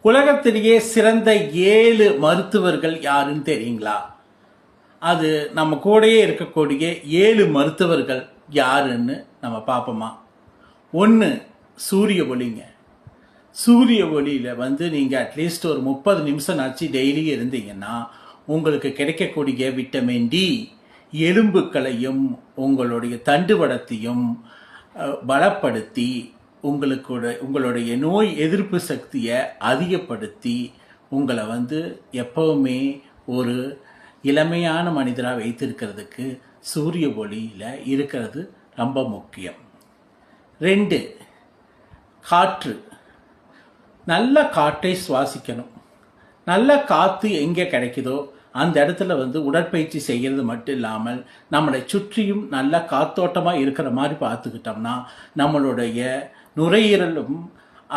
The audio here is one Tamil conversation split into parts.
உலகத்திலேயே சிறந்த 7 மருத்துவர்கள் யாருன்னு தெரியுங்களா? அது நம்ம கூடயே இருக்கக்கூடிய 7 மருத்துவர்கள் யாருன்னு நம்ம பார்ப்போமா? 1 சூரிய ஒளிங்க. சூரிய ஒளியில் நீங்கள் அட்லீஸ்ட் ஒரு 30 நிமிஷம் ஆச்சு டெய்லி இருந்தீங்கன்னா உங்களுக்கு கிடைக்கக்கூடிய விட்டமின் டி எலும்புக்களையும் உங்களுடைய தண்டுவடத்தையும் பலப்படுத்தி உங்களுடைய நோய் எதிர்ப்பு சக்தியை அதிகப்படுத்தி உங்களை எப்பவுமே ஒரு இளமையான மனிதராக வைத்திருக்கிறதுக்கு சூரிய ஒளியில் இருக்கிறது ரொம்ப முக்கியம். 2 காற்று. நல்ல காற்றை சுவாசிக்கணும். நல்ல காற்று எங்கே கிடைக்குதோ அந்த இடத்துல உடற்பயிற்சி செய்கிறது மட்டும் இல்லாமல் நம்மளை சுற்றியும் நல்ல காத்தோட்டமாக இருக்கிற மாதிரி பார்த்துக்கிட்டோம்னா நம்மளுடைய நுரையீரலும்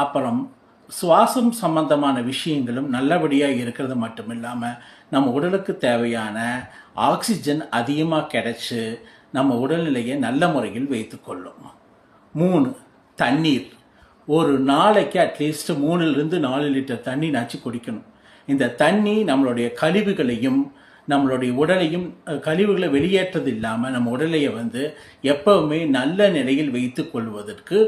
அப்புறம் சுவாசம் சம்பந்தமான விஷயங்களும் நல்லபடியாக இருக்கிறது மட்டும் இல்லாமல் நம்ம உடலுக்கு தேவையான ஆக்சிஜன் அதிகமாக கிடைச்சி நம்ம உடல்நிலையை நல்ல முறையில் வைத்துக்கொள்ளும். 3 தண்ணீர். ஒரு நாளைக்கு அட்லீஸ்ட் 3-4 லிட்டர் தண்ணி நாச்சு குடிக்கணும். இந்த தண்ணி நம்மளுடைய கழிவுகளையும் நம்மளுடைய உடலையும் கழிவுகளை வெளியேற்றது இல்லாமல் நம்ம உடலையை எப்பவுமே நல்ல நிலையில் வைத்து கொள்வதற்கு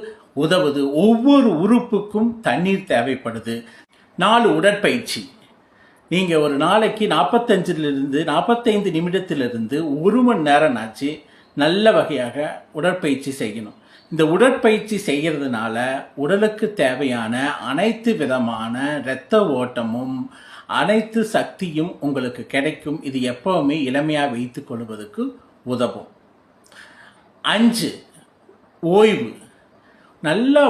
உதவுது. ஒவ்வொரு உறுப்புக்கும் தண்ணீர் தேவைப்படுது. 4 உடற்பயிற்சி. நீங்கள் ஒரு நாளைக்கு 45 நிமிடத்திலிருந்து 1 மணி நேரம் ஆச்சு நல்ல வகையாக உடற்பயிற்சி செய்யணும். இந்த உடற்பயிற்சி செய்கிறதுனால உடலுக்கு தேவையான அனைத்து விதமான இரத்த ஓட்டமும் அனைத்து சக்தியும் உங்களுக்கு கிடைக்கும். இது எப்பவுமே இளமையாக வைத்து கொள்வதற்கு உதவும். 5 ஓய்வு. நல்லா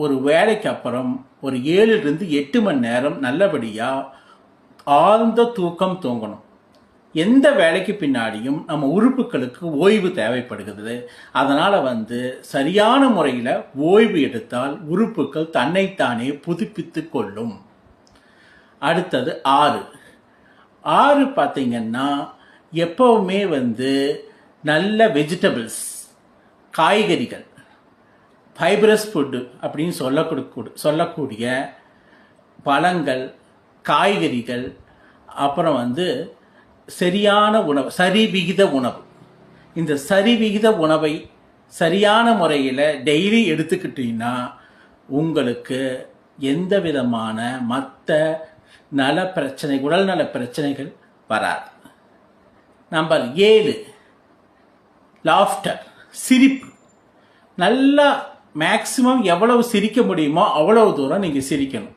ஒரு வேலைக்கு அப்புறம் ஒரு 7-8 மணி நேரம் நல்லபடியாக ஆழ்ந்த தூக்கம் தூங்கணும். எந்த வேலைக்கு பின்னாடியும் நம்ம உறுப்புகளுக்கு ஓய்வு தேவைப்படுகிறது. அதனால் சரியான முறையில் ஓய்வு எடுத்தால் உறுப்புகள் தன்னைத்தானே புதுப்பித்து கொள்ளும். அடுத்தது 6 பார்த்தீங்கன்னா எப்பவுமே நல்ல வெஜிடபிள்ஸ், காய்கறிகள், ஃபைபரஸ் ஃபுட்டு அப்படின்னு சொல்லக்கூடிய பழங்கள், காய்கறிகள், அப்புறம் சரியான உணவு, சரிவிகித உணவு. இந்த சரிவிகித உணவை சரியான முறையில் டெய்லி எடுத்துக்கிட்டீங்கன்னா உங்களுக்கு எந்த விதமான மற்ற உடல்நல பிரச்சனைகள் வராது. நம்பர் 7 லாஃப்டர், சிரிப்பு. நல்லா மேக்சிமம் எவ்வளவு சிரிக்க முடியுமோ அவ்வளவு தூரம் நீங்கள் சிரிக்கணும்.